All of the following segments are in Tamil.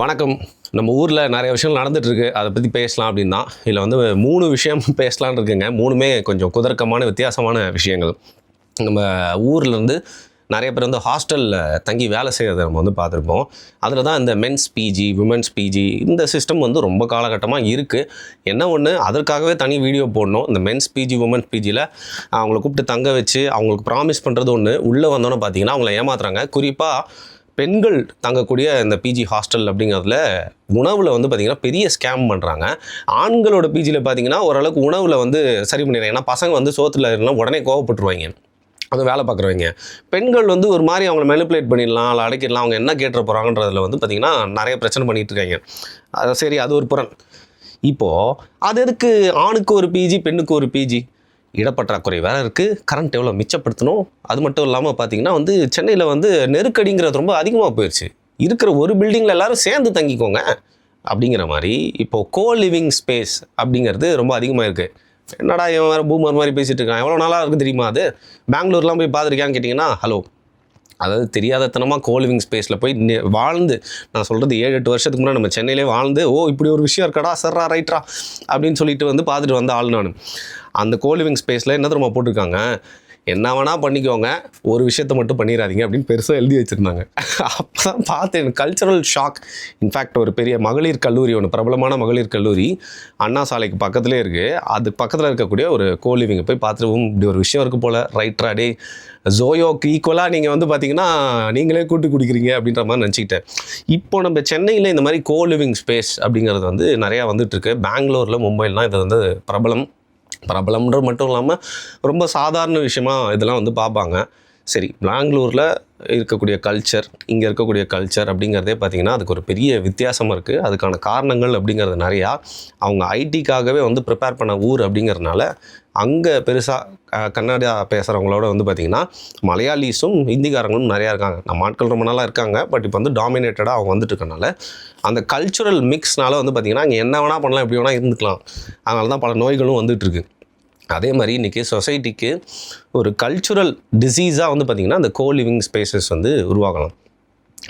வணக்கம். நம்ம ஊரில் நிறைய விஷயங்கள் நடந்துகிட்ருக்கு, அதை பற்றி பேசலாம் அப்படின்னா இதில் வந்து 3 விஷயம் பேசலான்னு இருக்குங்க. 3மே கொஞ்சம் குதர்க்கமான வித்தியாசமான விஷயங்கள். நம்ம ஊர்லேருந்து நிறைய பேர் வந்து ஹாஸ்டலில் தங்கி வேலை செய்கிறத நம்ம வந்து பார்த்துருப்போம். அதில் தான் இந்த மென்ஸ் பிஜி, விமென்ஸ் பிஜி இந்த சிஸ்டம் வந்து ரொம்ப காலகட்டமாக இருக்குது. என்ன ஒன்று, அதற்காகவே தனி வீடியோ போடணும். இந்த மென்ஸ் பிஜி, விமென்ஸ் பிஜியில் அவங்கள கூப்பிட்டு தங்க வச்சு அவங்களுக்கு ப்ராமிஸ் பண்ணுறது ஒன்று, உள்ளே வந்தோன்னே பார்த்தீங்கன்னா அவங்கள ஏமாத்துறாங்க. குறிப்பாக பெண்கள் தங்கக்கூடிய இந்த பிஜி ஹாஸ்டல் அப்படிங்கிறதுல உணவில் வந்து பார்த்திங்கன்னா பெரிய ஸ்கேம் பண்ணுறாங்க. ஆண்களோட பிஜியில் பார்த்திங்கன்னா ஓரளவுக்கு உணவில் வந்து சரி பண்ணிடுறாங்க. ஏன்னா பசங்க வந்து சோத்தில் இருந்தால் உடனே கோவப்பட்டுருவாங்க, அது வேலை பார்க்குறவங்க. பெண்கள் வந்து ஒரு மாதிரி அவங்கள மேனிப்புலேட் பண்ணிடலாம், இல்லை அடக்கிடலாம், அவங்க என்ன கேட்டுற போகிறாங்கன்றதில் வந்து பார்த்திங்கன்னா நிறைய பிரச்சனை பண்ணிகிட்டு இருக்காங்க. அது சரி, அது ஒரு புறம். இப்போது அது எதுக்கு ஆணுக்கு ஒரு பிஜி, பெண்ணுக்கு ஒரு பிஜி? இடப்பற்றாக்குறை வேறு இருக்குது, கரண்ட் எவ்வளோ மிச்சப்படுத்தணும். அது மட்டும் இல்லாமல் பார்த்திங்கன்னா வந்து சென்னையில் வந்து நெருக்கடிங்கிறது ரொம்ப அதிகமாக போயிடுச்சு. இருக்கிற ஒரு பில்டிங்கில் எல்லோரும் சேர்ந்து தங்கிக்கோங்க அப்படிங்கிற மாதிரி இப்போது கோ லிவிங் ஸ்பேஸ் அப்படிங்கிறது ரொம்ப அதிகமாக இருக்குது. என்னடா இவன் வேறு பூமர் மாதிரி பேசிகிட்டு இருக்கான், எவ்வளோ நாளாக இருக்குது தெரியுமா? அது பெங்களூர்லாம் போய் பார்த்துருக்கியான்னு கேட்டிங்கன்னா ஹலோ, அதாவது தெரியாதத்தனமாக கோலிவிங் ஸ்பேஸில் போய் வாழ்ந்து, நான் சொல்கிறது 7-8 வருஷத்துக்கு முன்னாடி நம்ம சென்னையிலே வாழ்ந்து, ஓ இப்படி ஒரு விஷயம் இருக்கடா, சர்ரா ரைட்ரா அப்படின்னு சொல்லிட்டு வந்து பார்த்துட்டு வந்த ஆள் நான். அந்த கோலிவிங் ஸ்பேஸில் என்ன தெரியுமா போட்டிருக்காங்க, என்ன வேணால் பண்ணிக்கோங்க, ஒரு விஷயத்தை மட்டும் பண்ணிடாதீங்க அப்படின்னு பெருசாக எழுதி வச்சுருந்தாங்க. அப்போ தான் பார்த்தேன், கல்ச்சரல் ஷாக். இன்ஃபேக்ட் ஒரு பெரிய மகளிர் கல்லூரி ஒன்று, பிரபலமான மகளிர் கல்லூரி அண்ணா சாலைக்கு பக்கத்துலேயே இருக்குது. அது பக்கத்தில் இருக்கக்கூடிய ஒரு கோலிவிங்கை போய் பார்த்துட்டு இப்படி ஒரு விஷயம் இருக்குது போல், ரைட்ரா டே ஜோயோக்கு ஈக்குவலாக நீங்கள் வந்து பார்த்தீங்கன்னா நீங்களே கூட்டு குடிக்கிறீங்க அப்படின்ற மாதிரி நினச்சிக்கிட்டேன். இப்போ நம்ம சென்னையில் இந்த மாதிரி கோலிவிங் ஸ்பேஸ் அப்படிங்கிறது வந்து நிறையா வந்துட்டுருக்கு. பெங்களூரில், மும்பைலாம் இது வந்து பிரபலம்ன்றது மட்டும் இல்லாமல் ரொம்ப சாதாரண விஷயமா இதெல்லாம் வந்து பார்ப்பாங்க. சரி, பெங்களூரில் இருக்கக்கூடிய கல்ச்சர், இங்கே இருக்கக்கூடிய கல்ச்சர் அப்படிங்கிறதே பார்த்திங்கன்னா அதுக்கு ஒரு பெரிய வித்தியாசம் இருக்குது. அதுக்கான காரணங்கள் அப்படிங்கிறது நிறையா. அவங்க ஐடிக்காகவே வந்து ப்ரிப்பேர் பண்ண ஊர் அப்படிங்கிறதுனால அங்கே பெருசாக கன்னடா பேசுகிறவங்களோட வந்து பார்த்திங்கன்னா மலையாளிஸும் ஹிந்திக்காரங்களும் நிறையா இருக்காங்க. நம்ம ஆட்கள் ரொம்ப நாளாக இருக்காங்க, பட் இப்போ வந்து டாமினேட்டடாக அவங்க வந்துட்டு இருக்கனால அந்த கல்ச்சுரல் மிக்ஸ்னால வந்து பார்த்திங்கன்னா இங்கே என்ன வேணால் பண்ணலாம், எப்படி வேணால் இருந்துக்கலாம். அதனால தான் பல நோய்களும் வந்துட்டுருக்கு. அதே மாதிரி இன்றைக்கி சொசைட்டிக்கு ஒரு கல்ச்சுரல் டிசீஸாக வந்து பார்த்திங்கன்னா அந்த கோலிவிங் ஸ்பேசஸ் வந்து உருவாகலாம்.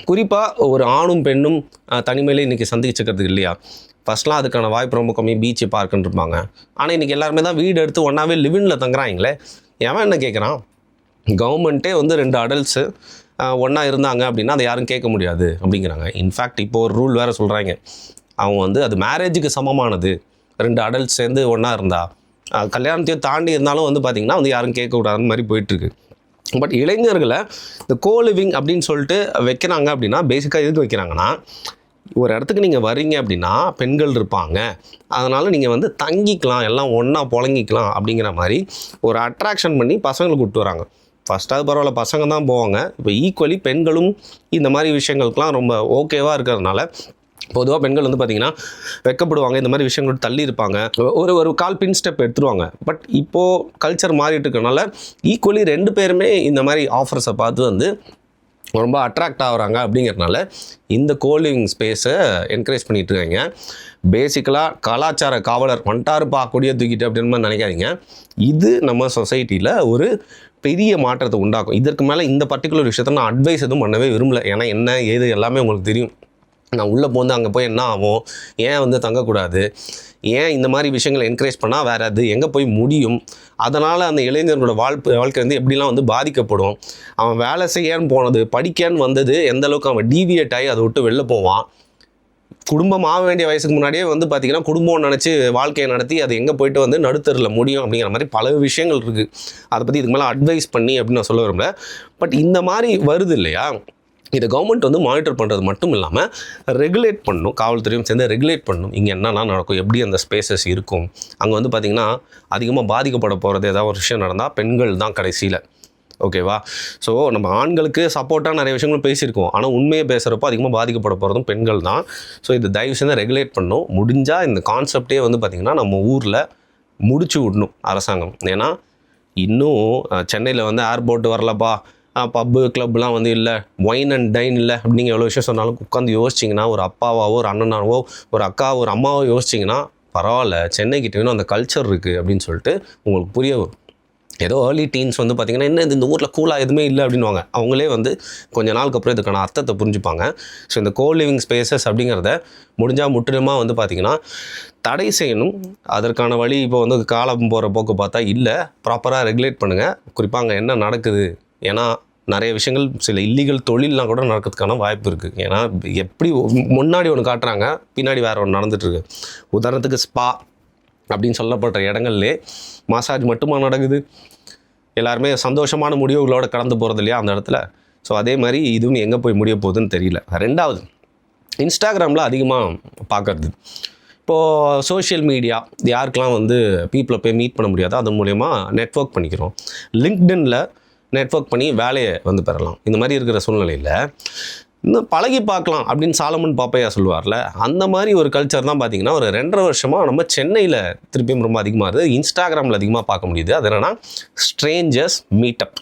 குறிப்பாக ஒரு ஆணும் பெண்ணும் தனிமையிலே இன்றைக்கி சந்திச்சுக்கிறதுக்கு இல்லையா? ஃபஸ்ட்லாம் அதுக்கான வாய்ப்பு ரொம்ப கம்மி, பீச்சு பார்க்குன்னு இருப்பாங்க. ஆனால் இன்றைக்கி எல்லாருமே தான் வீடு எடுத்து ஒன்றாவே லிவினில் தங்குறாங்களே. எவன் என்ன கேட்குறான்? கவர்மெண்ட்டே வந்து 2 அடல்ட்ஸு ஒன்றா இருந்தாங்க அப்படின்னா அதை யாரும் கேட்க முடியாது அப்படிங்கிறாங்க. இன்ஃபேக்ட் இப்போ ஒரு ரூல் வேறு சொல்கிறாங்க, அவங்க வந்து அது மேரேஜுக்கு சமமானது, 2 அடல்ட்ஸ் சேர்ந்து ஒன்றா இருந்தால். கல்யாணத்தையும் தாண்டி இருந்தாலும் வந்து பார்த்திங்கன்னா வந்து யாரும் கேட்கக்கூடாதுன்னு மாதிரி போயிட்டுருக்கு. பட் இளைஞர்களை இந்த கோலிவிங் அப்படின்னு சொல்லிட்டு வைக்கிறாங்க அப்படின்னா பேசிக்காக எதுக்கு வைக்கிறாங்கன்னா, ஒரு இடத்துக்கு நீங்கள் வரீங்க அப்படின்னா பெண்கள் இருப்பாங்க, அதனால் நீங்கள் வந்து தங்கிக்கலாம், எல்லாம் ஒன்றா புழங்கிக்கலாம் அப்படிங்கிற மாதிரி ஒரு அட்ராக்ஷன் பண்ணி பசங்களை கூப்பிட்டு வராங்க. ஃபஸ்ட்டாவது பரவாயில்ல, பசங்க தான் போவாங்க. இப்போ ஈக்குவலி பெண்களும் இந்த மாதிரி விஷயங்களுக்கெலாம் ரொம்ப ஓகேவாக இருக்கிறதுனால பொதுவாக பெண்கள் வந்து பார்த்திங்கன்னா வெக்கப்படுவாங்க, இந்த மாதிரி விஷயங்கள் தள்ளி இருப்பாங்க, ஒரு கால் பின் ஸ்டெப் எடுத்துருவாங்க. பட் இப்போது கல்ச்சர் மாறிட்டு இருக்கனால ஈக்குவலி 2 பேருமே இந்த மாதிரி ஆஃபர்ஸை பார்த்து வந்து ரொம்ப அட்ராக்ட் ஆகுறாங்க. அப்படிங்கிறதுனால இந்த கோலிவிங் ஸ்பேஸை என்கரேஜ் பண்ணிகிட்டு இருக்காங்க. பேசிக்கலாக கலாச்சார காவலர் வந்துட்டாருப்பா கொடியை தூக்கிட்டு அப்படின்னு மாதிரி நினைக்காதீங்க. இது நம்ம சொசைட்டியில் ஒரு பெரிய மாற்றத்தை உண்டாக்கும். இதற்கு மேலே இந்த பர்டிகுலர் விஷயத்தை நான் அட்வைஸ் எதுவும் பண்ணவே விரும்பலை. ஏன்னா என்ன ஏது எல்லாமே உங்களுக்கு தெரியும். நான் உள்ளே போந்து அங்கே போய் என்ன ஆகும், ஏன் வந்து தங்கக்கூடாது, ஏன் இந்த மாதிரி விஷயங்களை என்கரேஜ் பண்ணால் வேறு அது எங்கே போய் முடியும், அதனால் அந்த இளைஞர்களோட வாழ்க்கை வந்து எப்படிலாம் வந்து பாதிக்கப்படும், அவன் வேலை செய்யான்னு போனது, படிக்கான்னு வந்தது, எந்த அளவுக்கு அவன் டீவியேட் ஆகி அதை விட்டு வெளில போவான், குடும்பம் ஆக வேண்டிய வயசுக்கு முன்னாடியே வந்து பார்த்திங்கன்னா குடும்பம் நினச்சி வாழ்க்கையை நடத்தி அது எங்கே போய்ட்டு வந்து நடுத்தரில் முடியும் அப்படிங்கிற மாதிரி பல விஷயங்கள் இருக்குது. அதை பற்றி இதுக்கு மேலே அட்வைஸ் பண்ணி அப்படின்னு நான் சொல்ல விரும்பல. பட் இந்த மாதிரி வருது இல்லையா, இதை கவர்மெண்ட் வந்து மானிட்டர் பண்ணுறது மட்டும் இல்லாமல் ரெகுலேட் பண்ணணும், காவல்துறையும் சேர்ந்து ரெகுலேட் பண்ணணும். இங்கே என்னென்னா நடக்கும், எப்படி அந்த ஸ்பேசஸ் இருக்கும், அங்கே வந்து பார்த்திங்கன்னா அதிகமாக பாதிக்கப்பட போகிறது ஏதாவது ஒரு விஷயம் நடந்தால் பெண்கள் தான் கடைசியில். ஓகேவா? ஸோ நம்ம ஆண்களுக்கு சப்போர்ட்டாக நிறைய விஷயங்களும் பேசியிருக்கோம், ஆனால் உண்மையை பேசுகிறப்போ அதிகமாக பாதிக்கப்பட போகிறதும் பெண்கள் தான். ஸோ இது தயவு செய்து ரெகுலேட் பண்ணணும். முடிஞ்சால் இந்த கான்செப்டே வந்து பார்த்திங்கன்னா நம்ம ஊரில் முடிச்சு விடணும் அரசாங்கம். ஏன்னா இன்னும் சென்னையில் வந்து ஏர்போர்ட் வரலப்பா, பப்பு கிளப்லாம் வந்து இல்லை, ஒயின் அண்ட் டைன் இல்லை அப்படிங்க எவ்வளோ விஷயம் சொன்னாலும் உட்காந்து யோசிச்சிங்கன்னா, ஒரு அப்பாவாவோ ஒரு அண்ணனாவோ ஒரு அக்காவோ ஒரு அம்மாவோ யோசிச்சிங்கன்னா பரவாயில்ல, சென்னைக்கிட்ட வேணும் அந்த கல்ச்சர் இருக்குது அப்படின்னு சொல்லிட்டு உங்களுக்கு புரிய வரும். ஏதோ ஏர்லி டீன்ஸ் வந்து பார்த்திங்கன்னா என்ன இந்த ஊரில் கூலாக எதுவுமே இல்லை அப்படின்வாங்க. அவங்களே வந்து கொஞ்ச நாளுக்கு அப்புறம் இதுக்கான அர்த்தத்தை புரிஞ்சுப்பாங்க. ஸோ இந்த கோ லிவிங் ஸ்பேசஸ் அப்படிங்கிறத முடிஞ்சால் முற்றிலுமாக வந்து பார்த்திங்கன்னா தடை செய்யணும். அதற்கான வழி இப்போ வந்து காலம் போகிற போக்கு பார்த்தா இல்லை. ப்ராப்பராக ரெகுலேட் பண்ணுங்கள். குறிப்பாக அங்கே என்ன நடக்குது, ஏன்னா நிறைய விஷயங்கள் சில இல்லீகல் தொழிலெலாம் கூட நடக்கிறதுக்கான வாய்ப்பு இருக்குது. ஏன்னா எப்படி முன்னாடி ஒன்று காட்டுறாங்க, பின்னாடி வேறு ஒன்று நடந்துகிட்ருக்கு. உதாரணத்துக்கு ஸ்பா அப்படின்னு சொல்லப்படுற இடங்கள்லே மசாஜ் மட்டுமா நடக்குது? எல்லாருமே சந்தோஷமான முடிவுகளோடு கடந்து போகிறது இல்லையா அந்த இடத்துல. ஸோ அதே மாதிரி இதுவும் எங்கே போய் முடிய போகுதுன்னு தெரியல. ரெண்டாவது, இன்ஸ்டாகிராமில் அதிகமாக பார்க்குறது. இப்போது சோஷியல் மீடியா யாருக்கெல்லாம் வந்து பீப்புளை போய் மீட் பண்ண முடியாதோ அதன் மூலயமா நெட்வொர்க் பண்ணிக்கிறோம். லிங்க்டின்ல நெட்வொர்க் பண்ணி வேலையை வந்து பெறலாம். இந்த மாதிரி இருக்கிற சூழ்நிலையில் இன்னும் பழகி பார்க்கலாம் அப்படின்னு சாலமன் பாப்பையா சொல்லுவார்ல, அந்த மாதிரி ஒரு கல்ச்சர் தான் பார்த்திங்கன்னா ஒரு 2.5 வருஷமாக நம்ம சென்னையில் திருப்பியும் ரொம்ப அதிகமாக இருக்குது. இன்ஸ்டாகிராமில் அதிகமாக பார்க்க முடியுது. அது என்னென்னா ஸ்ட்ரேஞ்சர்ஸ் மீட்டப்.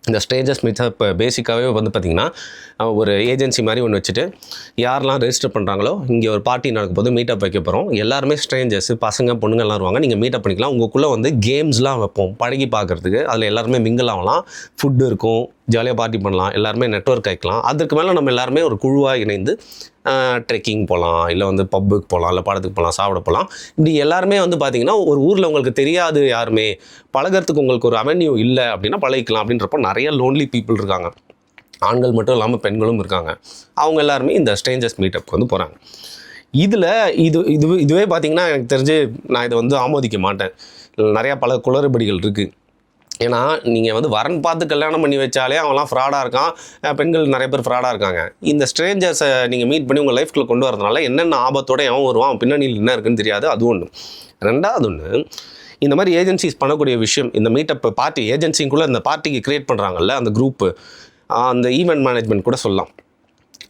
இந்த ஸ்ட்ரேஞ்சர்ஸ் மீட்டப் இப்போ பேசிக்காகவே வந்து பார்த்திங்கன்னா ஒரு ஏஜென்சி மாதிரி ஒன்று வச்சுட்டு யாரெல்லாம் ரெஜிஸ்டர் பண்ணுறாங்களோ, இங்கே ஒரு பார்ட்டி நடக்கும் போது மீட்டப் வைக்க போகிறோம். எல்லாருமே ஸ்ட்ரேஞ்சர்ஸ், பசங்க பொண்ணுங்கள்லாம் வருவாங்க. நீங்கள் மீட்டப் பண்ணிக்கலாம். உங்களுக்குள்ளே வந்து கேம்ஸ்லாம் வைப்போம் பழகி பார்க்குறதுக்கு. அதில் எல்லாருமே மிங்கிள் ஆகலாம், ஃபுட்டு இருக்கும், ஜாலியாக பார்ட்டி பண்ணலாம், எல்லாருமே நெட்வொர்க் ஆகிக்கலாம். அதுக்கு மேலே நம்ம எல்லாருமே ஒரு குழுவாக இணைந்து ட்ரெக்கிங் போகலாம், இல்லை வந்து பப்புக்கு போகலாம், இல்லை படத்துக்கு போகலாம், சாப்பிட போகலாம். இப்படி எல்லாருமே வந்து பார்த்திங்கன்னா ஒரு ஊரில் உங்களுக்கு தெரியாது யாருமே, பழகிறதுக்கு உங்களுக்கு ஒரு அவென்யூ இல்லை அப்படின்னா பழகிக்கலாம். அப்படின்றப்போ நிறைய லோன்லி பீப்புள் இருக்காங்க. ஆண்கள் மட்டும் இல்லாமல் பெண்களும் இருக்காங்க. அவங்க எல்லாருமே இந்த ஸ்ட்ரேஞ்சர்ஸ் மீட்டப்க்கு வந்து போகிறாங்க. இதில் இதுவே பார்த்திங்கன்னா எனக்கு தெரிஞ்சு நான் இதை வந்து ஆமோதிக்க மாட்டேன். நிறையா பல குளறுபடிகள் இருக்குது. ஏன்னா நீங்கள் வந்து வரன் பார்த்து கல்யாணம் பண்ணி வச்சாலே அவன்லாம் ஃப்ராடாக இருக்கான். பெண்கள் நிறைய பேர் ஃப்ராடாக இருக்காங்க. இந்த ஸ்ட்ரேஞ்சர்ஸை நீங்கள் மீட் பண்ணி உங்கள் லைஃப்குள்ளே கொண்டு வரதுனால என்னென்ன ஆபத்தோட எவன் வருவான், அவன் பின்னணியில் என்ன இருக்குன்னு தெரியாது. அது ஒன்று. ரெண்டாவது ஒன்று, இந்த மாதிரி ஏஜென்சிஸ் பண்ணக்கூடிய விஷயம், இந்த மீட்டப் பார்ட்டி ஏஜென்சிக்குள்ளே இந்த பார்ட்டிக்கு க்ரியேட் பண்ணுறாங்கல்ல அந்த குரூப்பு, அந்த ஈவெண்ட் மேனேஜ்மெண்ட் கூட சொல்லலாம்.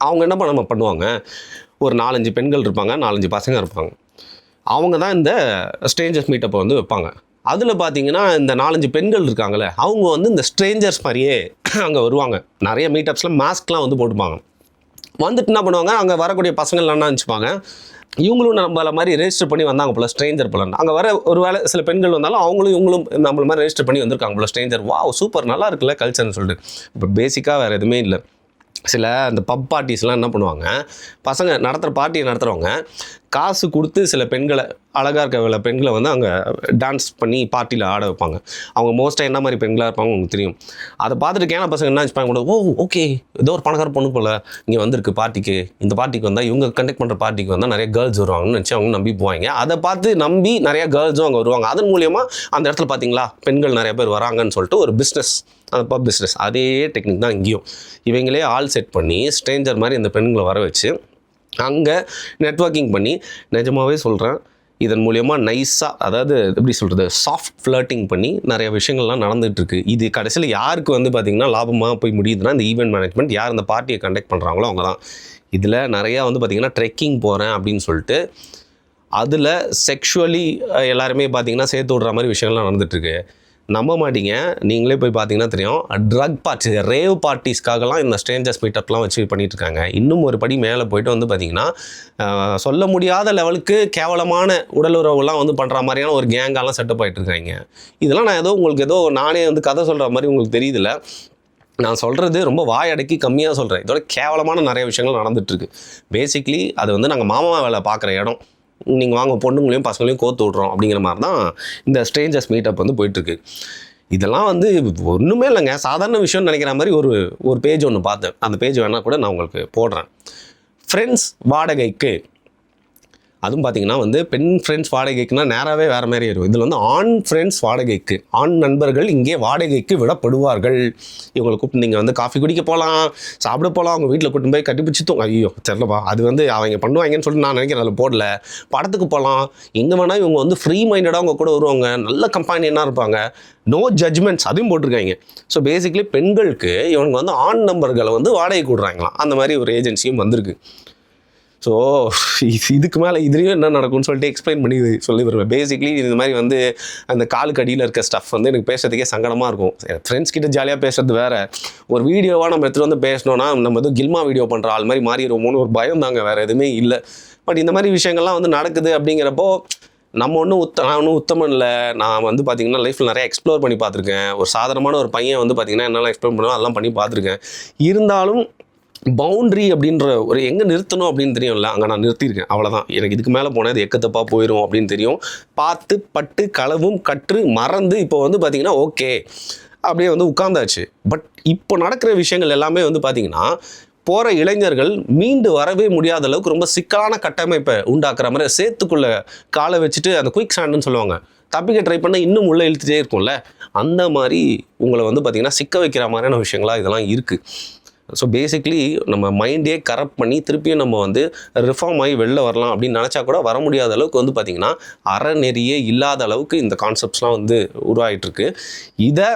அவங்க என்ன பண்ணுவாங்க, ஒரு 4-5 பெண்கள் இருப்பாங்க, 4-5 பசங்க இருப்பாங்க. அவங்க தான் இந்த ஸ்ட்ரேஞ்சர்ஸ் மீட்டப்பை வந்து வைப்பாங்க. அதில் பார்த்தீங்கன்னா இந்த 4-5 பெண்கள் இருக்காங்களே, அவங்க வந்து இந்த ஸ்ட்ரேஞ்சர்ஸ் மாதிரியே அங்கே வருவாங்க. நிறைய மீட்டப்ஸில் மாஸ்க்லாம் வந்து போட்டுப்பாங்க. வந்துட்டு என்ன பண்ணுவாங்க, அங்கே வரக்கூடிய பசங்கள் என்ன நினச்சிப்பாங்க, இவங்களும் நம்மள மாதிரி ரெஜிஸ்டர் பண்ணி வந்தாங்க போல், ஸ்ட்ரேஞ்சர் போல. அங்கே வர ஒரு வேளை சில பெண்கள் வந்தாலும் இவங்களும் நம்மள மாதிரி ரெஜிஸ்டர் பண்ணி வந்திருக்காங்க போல், ஸ்ட்ரேஞ்சர். வாவ் சூப்பர், நல்லா இருக்குல்ல கல்ச்சர்னு சொல்லிட்டு. இப்போ பேசிக்காக வேறு எதுவுமே இல்லை. சில அந்த பப் பார்ட்டிஸ்லாம் என்ன பண்ணுவாங்க, பசங்க நடத்துகிற பார்ட்டியை நடத்துகிறவங்க காசு கொடுத்து சில பெண்களை, அழகாக இருக்க பெண்களை வந்து அங்கே டான்ஸ் பண்ணி பார்ட்டியில் ஆட வைப்பாங்க. அவங்க மோஸ்ட்டாக என்ன மாதிரி பெண்களாக இருப்பாங்க உங்களுக்கு தெரியும். அதை பார்த்துட்டு கேன பசங்க என்ன வச்சுப்பாங்க கூட, ஓ ஓகே ஏதோ ஒரு பணக்கார பொண்ணு போல் இங்கே வந்திருக்கு பார்ட்டிக்கு, இந்த பார்ட்டிக்கு வந்தால் இவங்க கண்டக்ட் பண்ணுற பார்ட்டிக்கு வந்தால் நிறைய கேர்ள்ஸ் வருவாங்கன்னு நினச்சி அவங்க நம்பி போவாங்க. அதை பார்த்து நம்பி நிறையா கேர்ள்ஸும் அங்கே வருவாங்க. அதன் மூலியமாக அந்த இடத்துல பார்த்தீங்களா பெண்கள் நிறைய பேர் வராங்கன்னு சொல்லிட்டு ஒரு பிஸ்னஸ், அந்த பப் பிஸ்னஸ். அதே டெக்னிக் தான் இங்கேயும். இவங்களே ஆல் செட் பண்ணி ஸ்ட்ரேஞ்சர் மாதிரி இந்த பெண்களை வர வச்சு அங்கே நெட்வொர்க்கிங் பண்ணி, நிஜமாகவே சொல்கிறேன், இதன் மூலயமா நைஸாக, அதாவது எப்படி சொல்கிறது, சாஃப்ட் ஃப்ளர்ட்டிங் பண்ணி நிறைய விஷயங்கள்லாம் நடந்துகிட்ருக்கு. இது கடைசியில் யாருக்கு வந்து பார்த்திங்கன்னா லாபமாக போய் முடியுதுன்னா இந்த ஈவெண்ட் மேனேஜ்மெண்ட், யார் இந்த பார்ட்டியை கண்டக்ட் பண்ணுறாங்களோ அவங்க தான். இதில் நிறையா வந்து பார்த்திங்கன்னா ட்ரெக்கிங் போகிறேன் அப்படின்னு சொல்லிட்டு அதில் செக்ஷுவலி எல்லாருமே பார்த்திங்கன்னா சேர்த்து விட்ற மாதிரி விஷயங்கள்லாம் நடந்துகிட்ருக்கு. நம்ப மாட்டீங்க, நீங்களே போய் பார்த்தீங்கன்னா தெரியும். ட்ரக் பார்ட்டி, ரேவ் பார்ட்டிஸ்க்காகலாம் இந்த ஸ்ட்ரேஞ்சர்ஸ் மீட்டப்லாம் வச்சு பண்ணிகிட்ருக்காங்க. இன்னும் ஒரு படி மேலே போய்ட்டு வந்து பார்த்திங்கன்னா சொல்ல முடியாத லெவலுக்கு கேவலமான உடலுறவுலாம் வந்து பண்ணுற மாதிரியான ஒரு கேங்காலாம் செட்டப் ஆகிட்ருக்காங்க. இதெல்லாம் நான் உங்களுக்கு நானே வந்து கதை சொல்கிற மாதிரி உங்களுக்கு தெரியுதில்ல. நான் சொல்கிறது ரொம்ப வாயடக்கி கம்மியாக சொல்கிறேன். இதோட கேவலமான நிறைய விஷயங்கள் நடந்துகிட்ருக்கு. பேசிக்லி அது வந்து நாங்கள் மாமா வேலை பார்க்குற இடம், நீங்கள் வாங்க பொண்ணுங்களையும் பசங்களையும் கோத்து விட்றோம் அப்படிங்கிற மாதிரி தான் இந்த ஸ்ட்ரேஞ்சர்ஸ் மீட்டப் வந்து போயிட்டுருக்கு. இதெல்லாம் வந்து ஒன்றுமே இல்லைங்க, சாதாரண விஷயம்னு நினைக்கிற மாதிரி ஒரு பேஜ் ஒன்று பார்த்தேன். அந்த பேஜ் வேணால் கூட நான் உங்களுக்கு போடுறேன். ஃப்ரெண்ட்ஸ் வாடகைக்கு, அதுவும் பார்த்திங்கன்னா வந்து பெண் ஃப்ரெண்ட்ஸ் வாடகைக்குன்னா நேராகவே வேறு மாதிரி இருக்கும். இதில் வந்து ஆண் ஃப்ரெண்ட்ஸ் வாடகைக்கு, ஆண் நண்பர்கள் இங்கே வாடகைக்கு விடப்படுவார்கள். இவங்களை கூப்பிட்டு நீங்கள் வந்து காஃபி குடிக்க போகலாம், சாப்பிட போகலாம், அவங்க வீட்டில் கூப்பிட்டு போய் கட்டிப்பிடிச்சு ஐயோ தெரிலப்பா, அது வந்து அவங்க பண்ணுவாங்கன்னு சொல்லிட்டு நான் நினைக்கிறேன். அதில் போடல. படத்துக்கு போகலாம், எங்கே வேணால் இவங்க வந்து ஃப்ரீ மைண்டடாக அவங்க கூட வருவாங்க, நல்ல கம்பானியனாக இருப்பாங்க, நோ ஜட்ஜ்மெண்ட்ஸ், அதையும் போட்டிருக்காங்க. ஸோ பேசிக்லி பெண்களுக்கு இவங்க வந்து ஆண் நம்பர்களை வந்து வாடகை கூடுறாங்களாம். அந்த மாதிரி ஒரு ஏஜென்சியும் வந்திருக்கு. ஸோ இதுக்கு மேலே இதுலேயும் என்ன நடக்கும்னு சொல்லிட்டு எக்ஸ்பிளைன் பண்ணி சொல்லி வருவேன். பேசிக்லி இந்த மாதிரி வந்து அந்த காலுக்கு அடியில் இருக்க ஸ்டஃப் வந்து எனக்கு பேசுறதுக்கே சங்கடமாக இருக்கும். ஃப்ரெண்ட்ஸ் கிட்ட ஜாலியாக பேசுறது வேறு, ஒரு வீடியோவாக நம்ம எடுத்துகிட்டு வந்து பேசணுன்னா நம்ம வந்து கில்மா வீடியோ பண்ணுற ஆள் மாதிரி மாறிடுவோமோன்னு ஒரு பயம் தாங்க, வேறு எதுவுமே இல்லை. பட் இந்த மாதிரி விஷயங்கள்லாம் வந்து நடக்குது அப்படிங்கிறப்போ நான் ஒன்றும் உத்தமன் இல்லை. நான் வந்து பார்த்தீங்கன்னா லைஃப்பில் நிறைய எக்ஸ்ப்ளோர் பண்ணி பார்த்துருக்கேன். ஒரு சாதாரணமான ஒரு பையன் வந்து பார்த்தீங்கன்னா என்னெல்லாம் எக்ஸ்ப்ளோர் பண்ணுவோம் அதெல்லாம் பண்ணி பார்த்துருக்கேன். இருந்தாலும் பவுண்ட்ரி அப்படின்ற ஒரு எங்கே நிறுத்தணும் அப்படின்னு தெரியும்ல, அங்கே நான் நிறுத்தியிருக்கேன். அவ்வளோதான். எனக்கு இதுக்கு மேலே போனால் அது எக்கத்தப்பாக போயிடும் அப்படின்னு தெரியும். பார்த்து பட்டு களவும் கற்று மறந்து இப்போ வந்து பார்த்திங்கன்னா ஓகே அப்படியே வந்து உட்கார்ந்தாச்சு. பட் இப்போ நடக்கிற விஷயங்கள் எல்லாமே வந்து பார்த்திங்கன்னா போகிற இளைஞர்கள் மீண்டு வரவே முடியாத அளவுக்கு ரொம்ப சிக்கலான கட்டமைப்பை உண்டாக்குற மாதிரி சேத்துக்குள்ளே காலை வச்சுட்டு அந்த குயிக் சாண்டுன்னு சொல்லுவாங்க, தப்பிக்க ட்ரை பண்ண இன்னும் உள்ளே இழுத்துட்டே இருக்கும்ல, அந்த மாதிரி உங்களை வந்து பார்த்திங்கன்னா சிக்க வைக்கிற மாதிரியான விஷயங்களாக இதெல்லாம் இருக்குது. ஸோ பேசிக்லி நம்ம மைண்டே கரப்ட் பண்ணி திருப்பியும் நம்ம வந்து ரிஃபார்ம் ஆகி வெளில வரலாம் அப்படின்னு நினச்சா கூட வர முடியாத அளவுக்கு வந்து பார்த்திங்கன்னா அறநெறியே இல்லாத அளவுக்கு இந்த கான்செப்ட்ஸ்லாம் வந்து உருவாகிட்டுருக்கு. இதை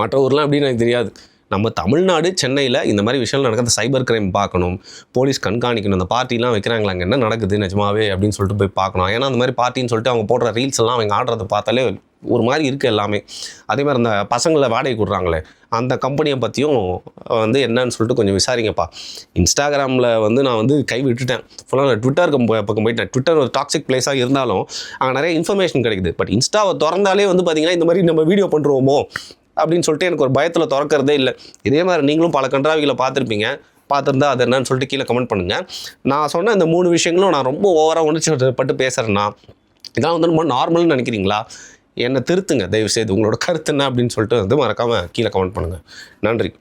மற்ற ஊர்லாம் அப்படின்னு எனக்கு தெரியாது. நம்ம தமிழ்நாடு சென்னையில் இந்த மாதிரி விஷயங்கள் நடக்கிற சைபர் கிரைம் பார்க்கணும், போலீஸ் கண்காணிக்கணும், அந்த பார்ட்டிலாம் வைக்கிறாங்களா அங்கே என்ன நடக்குது நிஜமாவே அப்படின்னு சொல்லிட்டு போய் பார்க்கணும். ஏன்னா அந்த மாதிரி பார்ட்டின்னு சொல்லிட்டு அவங்க போடுற ரீல்ஸ் எல்லாம் அவங்க ஆடுறதை பார்த்தாலே ஒரு மாதிரி இருக்குது எல்லாமே. அதே மாதிரி அந்த பசங்களை வாடகை கொடுறாங்களே அந்த கம்பெனியை பற்றியும் வந்து என்னன்னு சொல்லிட்டு கொஞ்சம் விசாரிங்கப்பா. இன்ஸ்டாகிராமில் வந்து நான் வந்து கை விட்டுட்டேன். ஃபுல்லாக நான் ட்விட்டருக்கு பக்கம் போயிட்டேன். ட்விட்டர் ஒரு டாக்ஸிக் பிளேஸாக இருந்தாலும் அங்கே நிறைய இன்ஃபர்மேஷன் கிடைக்குது. பட் இன்ஸ்டாவை திறந்தாலே வந்து பார்த்திங்கன்னா இந்த மாதிரி நம்ம வீடியோ பண்ணுறோமோ அப்படின்னு சொல்லிட்டு எனக்கு ஒரு பயத்தில் திறக்கிறதே இல்லை. இதே மாதிரி நீங்களும் பல கண்ட்ராவிகளை பார்த்துருந்தா அது என்னன்னு சொல்லிட்டு கீழே கமெண்ட் பண்ணுங்கள். நான் சொன்ன இந்த 3 விஷயங்களும் நான் ரொம்ப ஓவராக உணர்ச்சி பட்டு பேசுகிறேன்னா இதெல்லாம் வந்து ரொம்ப நார்மல்னு நினைக்கிறீங்களா? என்னை திருத்துங்க தயவுசெய்து. உங்களோட கருத்து என்ன அப்படின்னு சொல்லிட்டு வந்து மறக்காமல் கீழே கமெண்ட் பண்ணுங்கள். நன்றி.